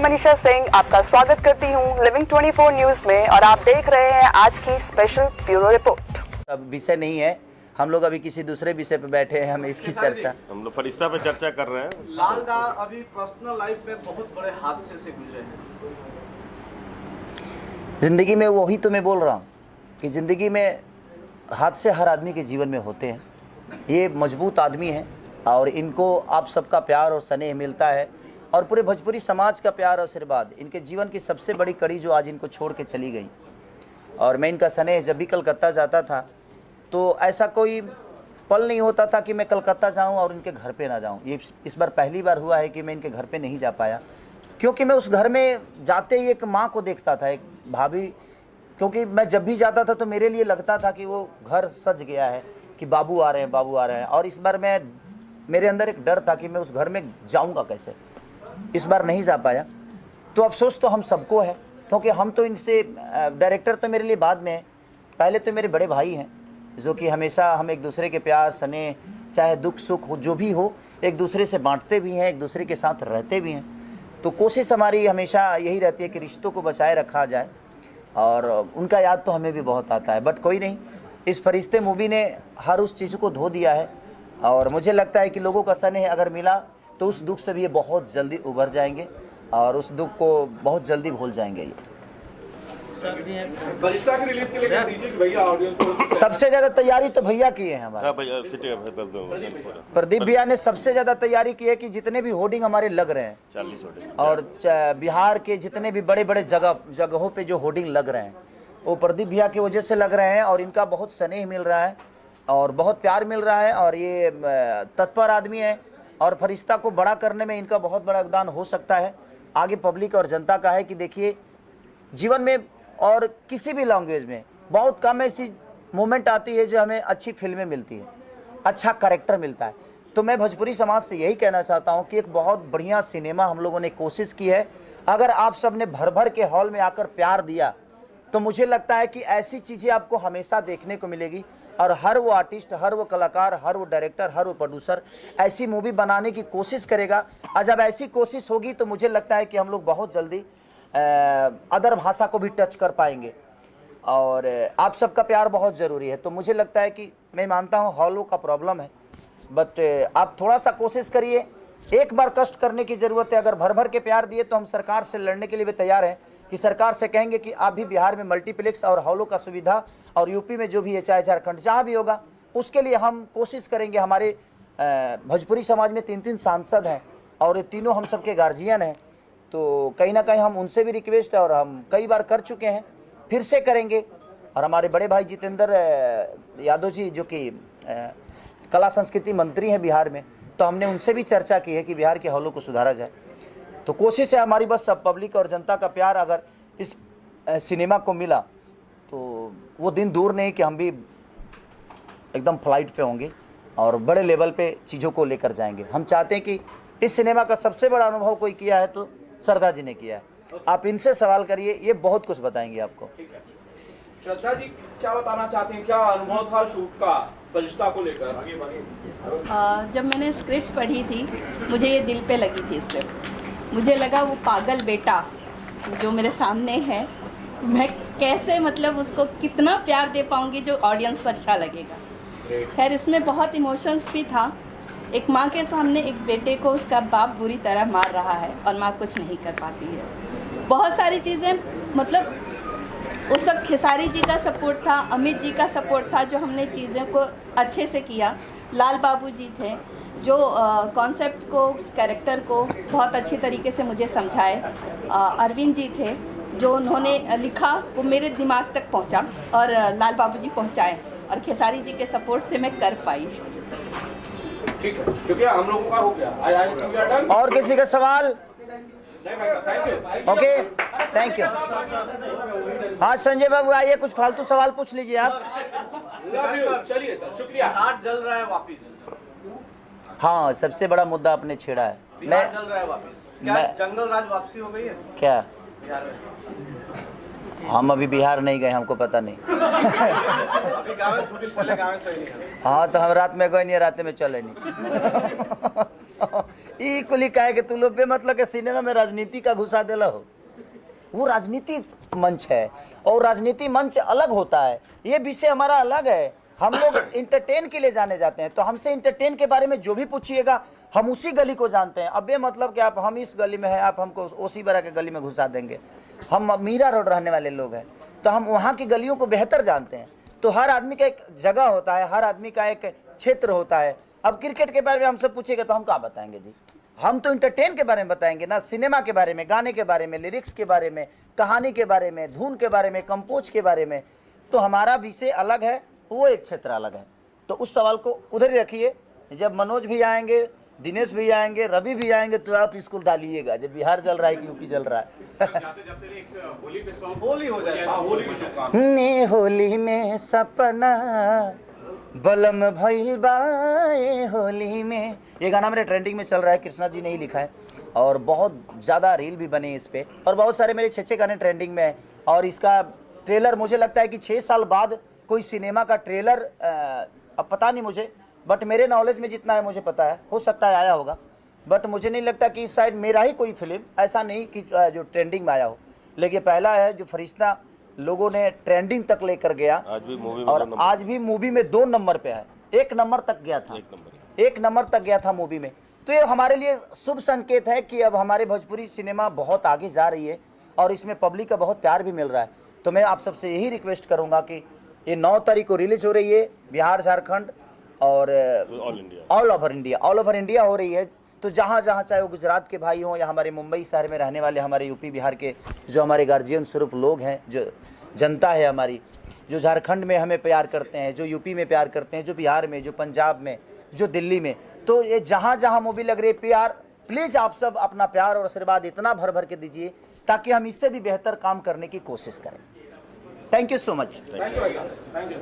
मनीषा सिंह आपका स्वागत करती हूं लिविंग 24 न्यूज में और आप देख रहे हैं आज की स्पेशल ब्यूरो रिपोर्ट। अब विषय नहीं है, हम लोग अभी किसी दूसरे विषय पे बैठे हैं, हम इसकी चर्चा हम लोग फरिश्ता पे चर्चा कर रहे हैं। लाल दा अभी पर्सनल लाइफ में बहुत बड़े हादसे से गुजरे हैं। जिंदगी में वही तो मैं बोल रहा हूँ कि जिंदगी में हादसे हर आदमी के जीवन में होते हैं। ये मजबूत आदमी हैं और इनको आप सबका प्यार और स्नेह मिलता है और पूरे भोजपुरी समाज का प्यार और आशीर्वाद। इनके जीवन की सबसे बड़ी कड़ी जो आज इनको छोड़ के चली गई, और मैं इनका स्नेह जब भी कलकत्ता जाता था तो ऐसा कोई पल नहीं होता था कि मैं कलकत्ता जाऊं और इनके घर पे ना जाऊं। ये इस बार पहली बार हुआ है कि मैं इनके घर पे नहीं जा पाया, क्योंकि मैं उस घर में जाते ही एक माँ को देखता था, एक भाभी, क्योंकि मैं जब भी जाता था तो मेरे लिए लगता था कि वो घर सज गया है, कि बाबू आ रहे हैं, बाबू आ रहे हैं। और इस बार मेरे अंदर एक डर था कि मैं उस घर में जाऊंगा कैसे, इस बार नहीं जा पाया। तो अफसोस तो हम सबको है, क्योंकि हम तो इनसे डायरेक्टर तो मेरे लिए बाद में है, पहले तो मेरे बड़े भाई हैं जो कि हमेशा हम एक दूसरे के प्यार स्नेह, चाहे दुख सुख हो जो भी हो, एक दूसरे से बांटते भी हैं, एक दूसरे के साथ रहते भी हैं। तो कोशिश हमारी हमेशा यही रहती है कि रिश्तों को बचाए रखा जाए, और उनका याद तो हमें भी बहुत आता है। बट कोई नहीं, इस फरिश्ते मूवी ने हर उस चीज़ को धो दिया है, और मुझे लगता है कि लोगों का स्नेह अगर मिला तो उस दुख से भी ये बहुत जल्दी उभर जाएंगे और उस दुख को बहुत जल्दी भूल जाएंगे। ये फरिश्ता की रिलीज के लिए कह दीजिए कि भैया ऑडियंस को सबसे ज़्यादा तैयारी तो भैया की है हमारे। प्रदीप भैया ने सबसे ज़्यादा तैयारी की है कि जितने भी होर्डिंग हमारे लग रहे हैं 40 होर्डिंग, और बिहार के जितने भी बड़े बड़े जगहों पे जो होर्डिंग लग रहे हैं वो प्रदीप भैया की वजह से लग रहे हैं, और इनका बहुत स्नेह मिल रहा है और बहुत प्यार मिल रहा है, और ये तत्पर आदमी है और फरिश्ता को बड़ा करने में इनका बहुत बड़ा योगदान हो सकता है। आगे पब्लिक और जनता का है कि देखिए, जीवन में और किसी भी लैंग्वेज में बहुत कम ऐसी मोमेंट आती है जो हमें अच्छी फिल्में मिलती है, अच्छा कैरेक्टर मिलता है। तो मैं भोजपुरी समाज से यही कहना चाहता हूं कि एक बहुत बढ़िया सिनेमा हम लोगों ने कोशिश की है। अगर आप सब ने भर भर के हॉल में आकर प्यार दिया तो मुझे लगता है कि ऐसी चीज़ें आपको हमेशा देखने को मिलेगी, और हर वो आर्टिस्ट, हर वो कलाकार, हर वो डायरेक्टर, हर वो प्रोड्यूसर ऐसी मूवी बनाने की कोशिश करेगा। और जब ऐसी कोशिश होगी तो मुझे लगता है कि हम लोग बहुत जल्दी अदर भाषा को भी टच कर पाएंगे, और आप सबका प्यार बहुत ज़रूरी है। तो मुझे लगता है कि मैं मानता हूँ हॉलों का प्रॉब्लम है, बट आप थोड़ा सा कोशिश करिए, एक बार कष्ट करने की ज़रूरत है। अगर भर भर के प्यार दिए तो हम सरकार से लड़ने के लिए भी तैयार हैं, कि सरकार से कहेंगे कि आप भी बिहार में मल्टीप्लेक्स और हॉलों का सुविधा, और यूपी में जो भी है, चाहे झारखंड जहाँ भी होगा, उसके लिए हम कोशिश करेंगे। हमारे भोजपुरी समाज में 3-3 सांसद हैं और ये तीनों हम सबके गार्जियन हैं, तो कहीं ना कहीं हम उनसे भी रिक्वेस्ट है, और हम कई बार कर चुके हैं, फिर से करेंगे। और हमारे बड़े भाई जितेंद्र यादव जी जो कि कला संस्कृति मंत्री हैं बिहार में, तो हमने उनसे भी चर्चा की है कि बिहार के हॉलों को सुधारा जाए। तो कोशिश है हमारी, बस सब पब्लिक और जनता का प्यार अगर इस सिनेमा को मिला तो वो दिन दूर नहीं कि हम भी एकदम फ्लाइट पे होंगे और बड़े लेवल पे चीज़ों को लेकर जाएंगे। हम चाहते हैं कि इस सिनेमा का सबसे बड़ा अनुभव कोई किया है तो श्रद्धा जी ने किया है। आप इनसे सवाल करिए, ये बहुत कुछ बताएंगे आपको। श्रद्धा जी क्या बताना चाहते हैं, क्या अनुभव था शूट का फरिश्ता को लेकर? जब मैंने स्क्रिप्ट पढ़ी थी मुझे ये दिल पे लगी थी स्क्रिप्ट। मुझे लगा वो पागल बेटा जो मेरे सामने है, मैं कैसे मतलब उसको कितना प्यार दे पाऊंगी जो ऑडियंस को अच्छा लगेगा। खैर इसमें बहुत इमोशंस भी था। एक माँ के सामने एक बेटे को उसका बाप बुरी तरह मार रहा है और माँ कुछ नहीं कर पाती है। बहुत सारी चीज़ें, मतलब उस वक्त खेसारी जी का सपोर्ट था, अमित जी का सपोर्ट था, जो हमने चीज़ों को अच्छे से किया। लाल बाबू जी थे जो कॉन्सेप्ट को, उस कैरेक्टर को बहुत अच्छी तरीके से मुझे समझाए। अरविंद जी थे जो उन्होंने लिखा, वो मेरे दिमाग तक पहुंचा, और लाल बाबू जी पहुंचाए, और खेसारी जी के सपोर्ट से मैं कर पाई। ठीक है, शुक्रिया, हम लोगों का हो गया। और किसी का सवाल? Thank you. Okay, thank you. हाँ संजय बाबू आइए, कुछ फालतू सवाल पूछ लीजिए आप। चलिए सर, शुक्रिया। हाथ जल रहा है वापिस। हाँ, सबसे बड़ा मुद्दा आपने छेड़ा है। मैं जल रहा है वापिस। क्या जंगल राज वापसी हो गई है क्या? बिहार में? हम अभी बिहार नहीं गए, हमको पता नहीं। अभी गाँव 2 दिन पहले गाँव से ही नहीं। हाँ तो हम रात में गए नहीं, रात में चले नहीं। ई कुली कहे कि तू लोग बेमतलब के सिनेमा में राजनीति का घुसा देला हो। वो राजनीति मंच है और राजनीति मंच अलग होता है, ये विषय हमारा अलग है। हम लोग इंटरटेन के लिए जाने जाते हैं, तो हमसे इंटरटेन के बारे में जो भी पूछिएगा हम उसी गली को जानते हैं। अब बेमतलब कि आप हम इस गली में हैं, आप हमको उसी बरा के गली में घुसा देंगे। हम मीरा रोड रहने वाले लोग हैं, तो हम वहाँ की गलियों को बेहतर जानते हैं। तो हर आदमी का एक जगह होता है, हर आदमी का एक क्षेत्र होता है। अब क्रिकेट के बारे में हमसे पूछेगा तो हम क्या बताएंगे जी? हम तो इंटरटेन के बारे में बताएंगे ना, सिनेमा के बारे में, गाने के बारे में, लिरिक्स के बारे में, कहानी के बारे में, धुन के बारे में, कंपोज के बारे में। तो हमारा विषय अलग है, वो एक क्षेत्र अलग है। तो उस सवाल को उधर ही रखिए। जब मनोज भी आएंगे, दिनेश भी आएंगे, रवि भी आएंगे, तो आप इसको डालिएगा जब बिहार जल रहा है कि यूपी जल रहा है। होली हो जाए, होली की शुभकामनाएं। ने होली में सपना बलम भइल बाए होली में, ये गाना मेरे ट्रेंडिंग में चल रहा है, कृष्णा जी ने ही लिखा है और बहुत ज़्यादा रील भी बने इस पे, और बहुत सारे मेरे 6 गाने ट्रेंडिंग में है। और इसका ट्रेलर मुझे लगता है कि 6 साल बाद कोई सिनेमा का ट्रेलर, अब पता नहीं मुझे, बट मेरे नॉलेज में जितना है मुझे पता है, हो सकता है आया होगा, बट मुझे नहीं लगता कि इस साइड मेरा ही कोई फिल्म ऐसा नहीं कि जो ट्रेंडिंग में आया हो। लेकिन पहला है जो फरिश्ता लोगों ने ट्रेंडिंग तक लेकर गया, आज भी मूवी में और आज भी मूवी में 2 नंबर पे है, 1 नंबर तक गया था, 1 नंबर तक गया था मूवी में। तो ये हमारे लिए शुभ संकेत है कि अब हमारे भोजपुरी सिनेमा बहुत आगे जा रही है और इसमें पब्लिक का बहुत प्यार भी मिल रहा है। तो मैं आप सबसे यही रिक्वेस्ट करूँगा कि ये 9 तारीख को रिलीज हो रही है, बिहार, झारखंड और ऑल ओवर इंडिया हो रही है। तो जहाँ जहाँ, चाहे वो गुजरात के भाई हों या हमारे मुंबई शहर में रहने वाले हमारे यूपी बिहार के जो हमारे गार्जियन स्वरूप लोग हैं, जो जनता है हमारी, जो झारखंड में हमें प्यार करते हैं, जो यूपी में प्यार करते हैं, जो बिहार में, जो पंजाब में, जो दिल्ली में, तो ये जहाँ जहाँ मूवी लग रही है, प्यार, प्लीज़ आप सब अपना प्यार और आशीर्वाद इतना भर भर के दीजिए ताकि हम इससे भी बेहतर काम करने की कोशिश करें। Thank you so much. Thank you.